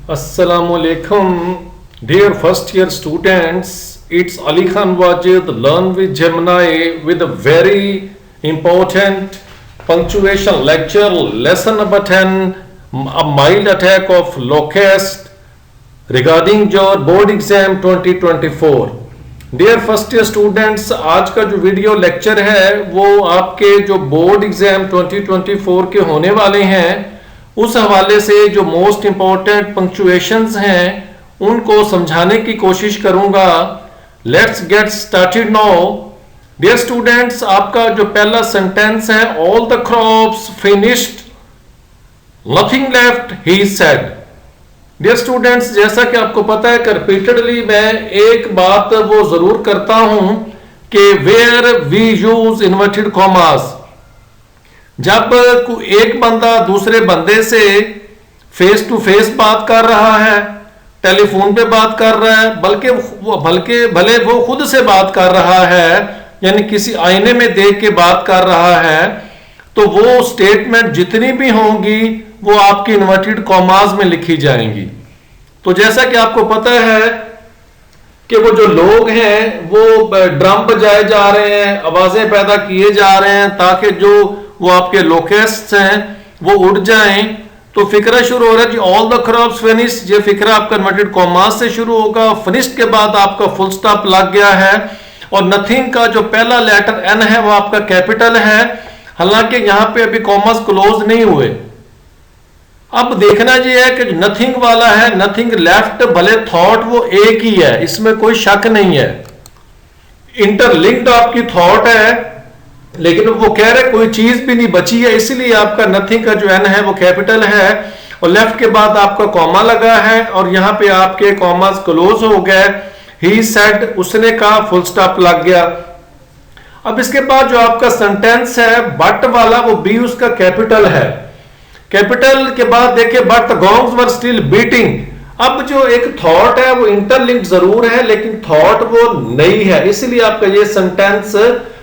Assalamualaikum, dear first year students. It's Ali Khan Wajid, Learn with Gemini, with a very important punctuation lecture, lesson number 10, a mild attack of locust regarding your board exam 2024. Dear first year students, आज का जो video lecture है वो आपके जो board exam 2024 के होने वाले हैं उस हवाले से जो मोस्ट इंपॉर्टेंट पंक्चुएशंस हैं उनको समझाने की कोशिश करूंगा। Let's get started now. Dear students, आपका जो पहला सेंटेंस है, all the crops finished, nothing left, he said. Dear students, जैसा कि आपको पता है कि रिपीटेडली मैं एक बात वो जरूर करता हूं कि where we use inverted commas. जब एक बंदा दूसरे बंदे से फेस टू फेस बात कर रहा है, टेलीफोन पे बात कर रहा है, बल्कि भले वो खुद से बात कर रहा है, यानी किसी आईने में देख के बात कर रहा है, तो वो स्टेटमेंट जितनी भी होंगी वो आपकी इन्वर्टेड कॉमास में लिखी जाएंगी। तो जैसा कि आपको पता है कि वो जो लोग हैं वो ड्रम बजाए जा रहे हैं, आवाजें पैदा किए जा रहे हैं ताकि जो वो आपके लोकेस्ट हैं वो उड़ जाएं। तो फिक्रा शुरू हो रहा है जी, ऑल द क्रॉप्स फिनिश। ये फिक्रा आपका इन्वर्टेड कॉमास से शुरू होगा। फिनिश्ड के बाद आपका फुल स्टॉप लग गया है और नथिंग का जो पहला लेटर एन है वो आपका कैपिटल है, हालांकि यहां पे अभी कॉमास क्लोज नहीं हुए। अब देखना ये है कि नथिंग वाला है, नथिंग लेफ्ट, भले थॉट वो एक ही है, इसमें कोई शक नहीं है, इंटरलिंक्ड आपकी थॉट है, लेकिन वो कह रहे कोई चीज भी नहीं बची है, इसलिए आपका नथिंग का जो एन है वो कैपिटल है और लेफ्ट के बाद आपका कॉमा लगा है और यहां पे आपके कॉमास क्लोज हो गए। ही सेड, उसने कहा, फुल स्टॉप लग गया। अब इसके बाद जो आपका सेंटेंस है बट वाला, वो बी उसका कैपिटल है। कैपिटल के बाद देखिए, but the gongs were still beating. अब जो एक थॉट है वो इंटरलिंक्ड जरूर है लेकिन थॉट वो नहीं है, इसलिए आपका ये सेंटेंस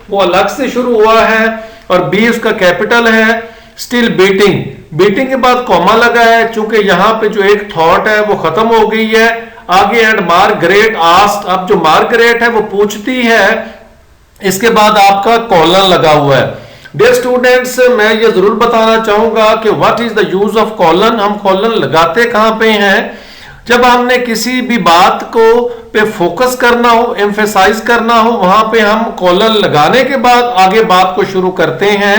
वो अलग से शुरू हुआ है और बी उसका कैपिटल है। स्टिल बीटिंग, बीटिंग के बाद कॉमा लगा है चूंकि यहां पे जो एक थॉट है वो खत्म हो गई है। आगे एंड मार्गरेट आस्क्ड, अब जो मार्गरेट है वो पूछती है, इसके बाद आपका कॉलन लगा हुआ है। डियर स्टूडेंट्स, मैं ये जरूर बताना चाहूंगा कि what is the use of colon. हम कॉलन लगाते कहां पे हैं? जब हमने किसी भी बात को पे फोकस करना हो, एम्फेसाइज करना हो, वहां पे हम कॉलन लगाने के बाद आगे बात को शुरू करते हैं।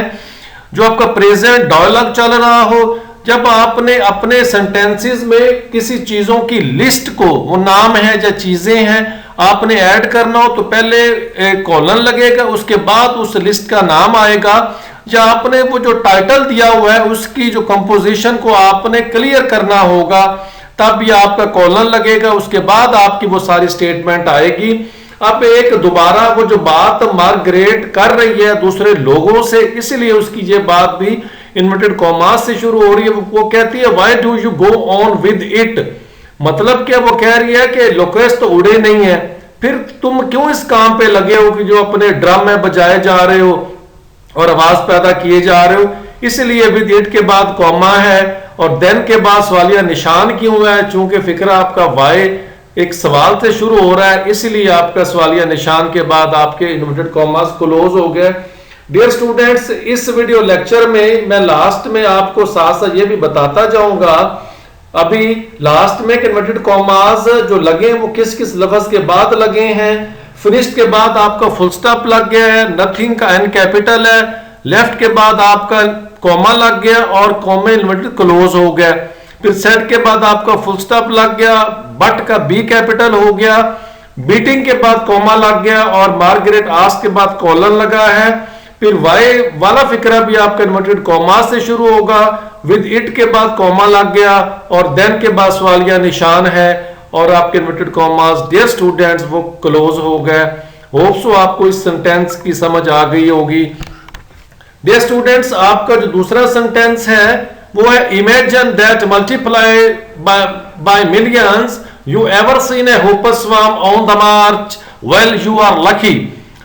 जो आपका प्रेजेंट डायलॉग चल रहा हो, जब आपने अपने सेंटेंसेस में किसी चीजों की लिस्ट को, वो नाम है या चीजें हैं, आपने ऐड करना हो तो पहले एक कॉलन लगेगा, उसके बाद उस लिस्ट का नाम आएगा, या आपने वो जो टाइटल दिया हुआ है उसकी जो कंपोजिशन को आपने क्लियर करना होगा, तब ये आपका कॉलन लगेगा, उसके बाद आपकी वो सारी स्टेटमेंट आएगी। अब एक दोबारा वो जो बात मार्गरेट कर रही है दूसरे लोगों से, इसलिए उसकी ये बात भी इन्वर्टेड कॉमास से शुरू हो रही है। वो कहती है, why do you go on with it. मतलब क्या वो कह रही है कि लोकेस्ट तो उड़े नहीं है, फिर तुम क्यों इस काम पे लगे हो कि जो अपने ड्रम में बजाए जा रहे हो और आवाज पैदा किए जा रहे हो। इसलिए विद इट के बाद कॉमा है और देन के बाद सवालिया निशान क्यों है? चूंकि फिक्रा आपका वाई एक सवाल से शुरू हो रहा है, इसलिए आपका सवालिया निशान के बाद आपके इन्वर्टेड कॉमास क्लोज हो गए। डियर स्टूडेंट्स, इस वीडियो लेक्चर में मैं लास्ट में आपको साथ साथ ये भी बताता जाऊंगा, अभी लास्ट में इन्वर्टेड कॉमास जो लगे वो किस किस लफ्ज के बाद लगे हैं। फिनिश्ड के बाद आपका फुल स्टॉप लग गया है, नथिंग का एन कैपिटल है, लेफ्ट के बाद आपका कॉमा लग गया और कॉमा इन्वर्टेड क्लोज हो गया। फिर सेट के बाद आपका फुल स्टॉप लग गया, बट का बी कैपिटल हो गया, बीटिंग के बाद कॉमा लग गया और मार्गरेट आस्क्ड के बाद कॉलन लगा है। फिर वाई वाला फिक्रा भी आपका इन्वर्टेड कॉमा से शुरू होगा, विद इट के बाद कॉमा लग गया और देन के बाद सवालिया निशान है और आपके इन्वर्टेड कॉमास, डियर स्टूडेंट्स, वो क्लोज हो गए। होप सो आपको इस सेंटेंस की समझ आ गई होगी। डियर स्टूडेंट्स, आपका जो दूसरा सेंटेंस है वो है, imagine that multiply by millions you ever seen a hopper swarm on the march, well you are lucky.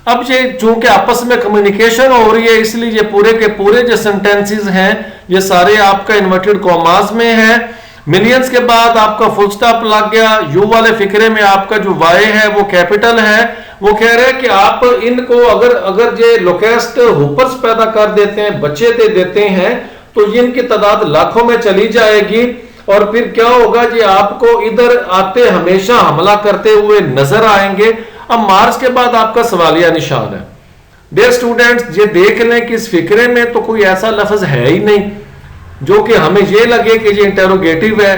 अब ये चूंकि आपस में कम्युनिकेशन हो रही है, इसलिए ये पूरे के पूरे जो सेंटेंसेस हैं ये सारे आपका इन्वर्टेड कॉमास में है। मिलियंस के बाद आपका फुल स्टॉप लग गया। यू वाले फिक्रे में आपका जो वाई है वो कैपिटल है। वो कह रहे हैं कि आप इनको अगर ये लोकेस्ट हुपर्स पैदा कर देते हैं, बच्चे दे देते हैं, तो इनकी तादाद लाखों में चली जाएगी। और फिर क्या होगा जी, आपको इधर आते हमेशा हमला करते हुए नजर आएंगे। अब मार्च के बाद आपका सवालिया निशान है। डियर स्टूडेंट्स, ये देख लें कि इस फिक्रे में तो कोई ऐसा लफ्ज है ही नहीं जो कि हमें ये लगे कि ये इंटेरोगेटिव है।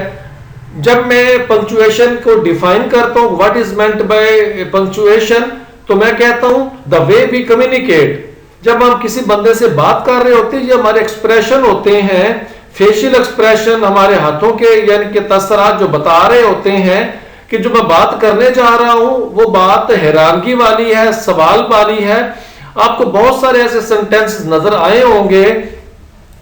जब मैं पंक्चुएशन को डिफाइन करता हूं, what is meant by punctuation, तो मैं कहता हूं द वे वी कम्युनिकेट। जब हम किसी बंदे से बात कर रहे होते हैं, ये हमारे एक्सप्रेशन होते हैं, फेशियल एक्सप्रेशन, हमारे हाथों के यानी कि तसरात जो बता रहे होते हैं कि जो मैं बात करने जा रहा हूं वो बात हैरानगी वाली है, सवाल वाली है। आपको बहुत सारे ऐसे सेंटेंसेस नजर आए होंगे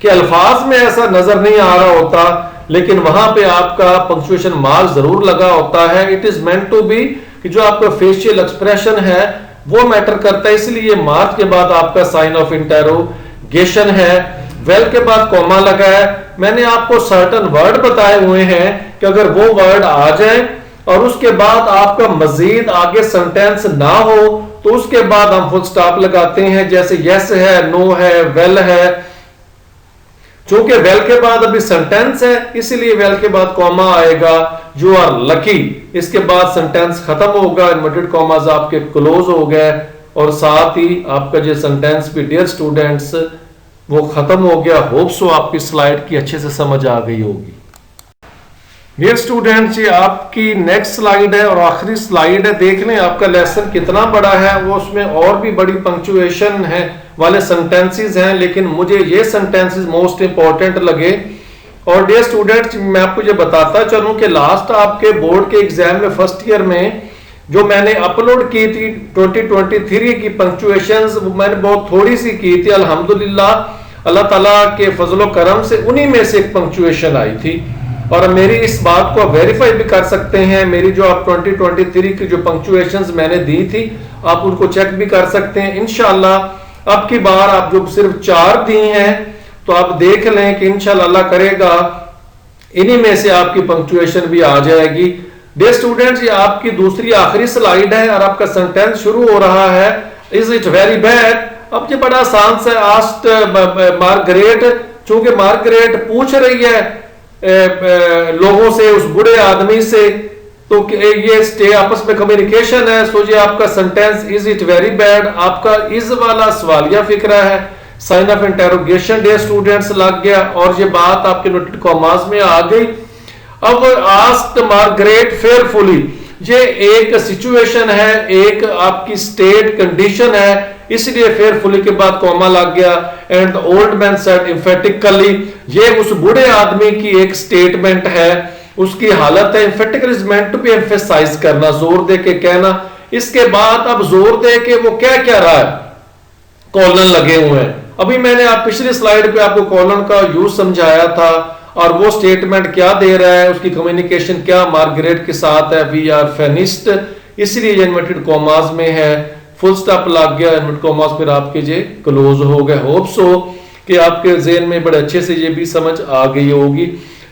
कि अल्फाज में ऐसा नजर नहीं आ रहा होता, लेकिन वहां पे आपका पंक्चुएशन मार्क जरूर लगा होता है। It is meant to be कि जो आपका फेशियल एक्सप्रेशन है वो मैटर करता है, इसलिए मार्क के बाद आपका साइन ऑफ इंटेरोगेशन है। वेल के बाद कॉमा लगा है। मैंने आपको सर्टन वर्ड बताए हुए हैं कि अगर वो वर्ड आ जाए और उसके बाद आपका मजीद आगे सेंटेंस ना हो तो उसके बाद हम फुल स्टॉप लगाते हैं, जैसे यस है, नो है, वेल है। चूंकि वेल के बाद अभी सेंटेंस है इसीलिए वेल के बाद कॉमा आएगा। यू आर लकी, इसके बाद सेंटेंस खत्म होगा, इन्वर्टेड कॉमास आपके क्लोज हो गए और साथ ही आपका जो सेंटेंस भी डियर स्टूडेंट्स वो खत्म हो गया। होप सो आपकी स्लाइड की अच्छे से समझ आ गई होगी। डियर स्टूडेंट्स, ये आपकी नेक्स्ट स्लाइड है और आखिरी स्लाइड है। देख लें आपका लेसन कितना बड़ा है, वो उसमें और भी बड़ी पंक्चुएशन है वाले सेंटेंसेस हैं, लेकिन मुझे ये सेंटेंसेस मोस्ट इंपॉर्टेंट लगे। और डियर स्टूडेंट्स, मैं आपको ये बताता चलूं कि लास्ट आपके बोर्ड के एग्जाम में फर्स्ट ईयर में जो मैंने अपलोड की थी 2023 की पंक्चुएशंस, मैंने बहुत थोड़ी सी की थी। अल्हम्दुलिल्लाह अल्लाह ताला के फजलो करम से उन्हीं में से एक पंक्चुएशन आई थी और मेरी इस बात को वेरीफाई भी कर सकते हैं। मेरी जो आप 2023 की जो पंक्चुएशंस मैंने दी थी आप उनको चेक भी कर सकते हैं। इंशाल्लाह अब की बार आप जो सिर्फ 4 दी हैं तो आप देख लें कि इंशाल्लाह अल्लाह करेगा इन्हीं में से आपकी पंक्चुएशन भी आ जाएगी। डियर स्टूडेंट्स, ये आपकी दूसरी आखिरी स्लाइड है और आपका सेंटेंस शुरू हो रहा है, इज इट वेरी बैड। अब ये बड़ा आसान से आस्ट मार्गरेट, चूंकि मार्गरेट पूछ रही है लोगों से, उस बूढ़े आदमी से, तो ये स्टे आपस में कम्युनिकेशन है। सो ये आपका sentence is it very bad, आपका इज वाला सवालिया फिक्रा है, sign of interrogation dear students लग गया और ये बात आपके नोटेड कॉमास में आ गई। अब आस्क्ड मार्गरेट फेयरफुली, ये एक सिचुएशन है, एक आपकी स्टेट कंडीशन है, इसलिए फेयरफुली के बाद कॉमा लग गया। And the old man said emphatically, ये उस बूढ़े आदमी की एक स्टेटमेंट है, उसकी हालत है। Emphatically is meant to be emphasise करना, जोर दे के कहना। इसके बाद अब जोर दे के वो क्या कह रहा है, कॉलन लगे हुए हैं। अभी मैंने आप पिछली स्लाइड पे आपको कॉलन का यूज समझाया था और वो स्टेटमेंट क्या दे रहा है, उसकी कम्युनिकेशन क्या मार्गरेट के साथ है, वी आर फेनिस्ट, इसलिए इन्वर्टेड कॉमास में है। फुल स्टॉप लग गया, इन्वर्टेड कॉमास फिर आपके जे क्लोज हो गए। होप सो कि आपके ज़हन में बड़े अच्छे से ये भी समझ आ गई होगी।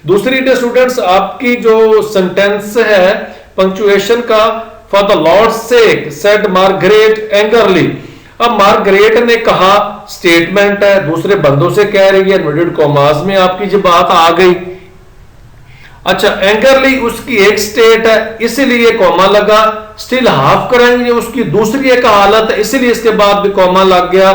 दूसरी डे स्टूडेंट्स, आपकी जो सेंटेंस है पंक्चुएशन का, for the lord sake said Margaret angrily. अब मार्गरेट ने कहा, स्टेटमेंट है, दूसरे बंदों से कह रही है, इन्वर्टेड कॉमास में आपकी जो बात आ गई। अच्छा, एंगरली उसकी एक स्टेट है इसीलिए कॉमा लगा। स्टिल हाफ करेंगे उसकी दूसरी एक हालत है, इसीलिए इसके बाद भी कॉमा लग गया।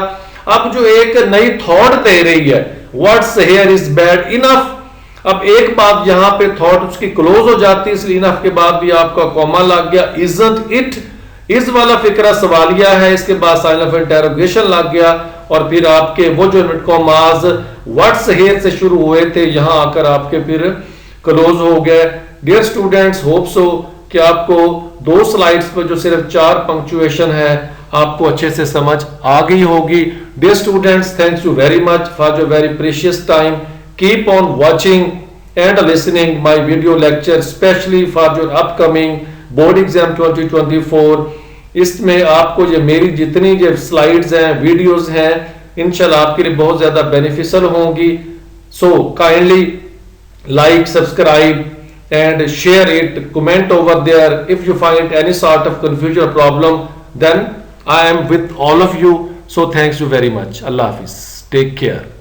अब जो एक नई थॉट दे रही है, what's here is bad enough. अब एक बात यहां पे थॉट उसकी क्लोज हो जाती है, इसलिए इनफ के बाद भी आपका कॉमा लग गया। इजंट इट, इस वाला फिक्रा सवालिया है, इसके बाद साइन ऑफ इंटेरोगेशन लग गया और फिर आपके वो जो कॉमास व्हाट्स हियर से शुरू हुए थे यहां आकर आपके फिर क्लोज हो गए। डियर स्टूडेंट्स, होप सो कि आपको 2 स्लाइड्स पर जो सिर्फ 4 पंक्चुएशन है आपको अच्छे से समझ आ गई होगी। Dear students, thanks you very much for your very precious time. Keep on watching and listening my video lecture, specially for your upcoming board exam 2024। इसमें आपको ये मेरी जितनी ये स्लाइड्स हैं, वीडियोस हैं, इंशाल्लाह आपके लिए बहुत ज्यादा बेनिफिशियल होंगी। So kindly like, subscribe, and share it. Comment over there. If you find any sort of confusion or problem, then I am with all of you. So thanks you very much. Allah Hafiz. Take care.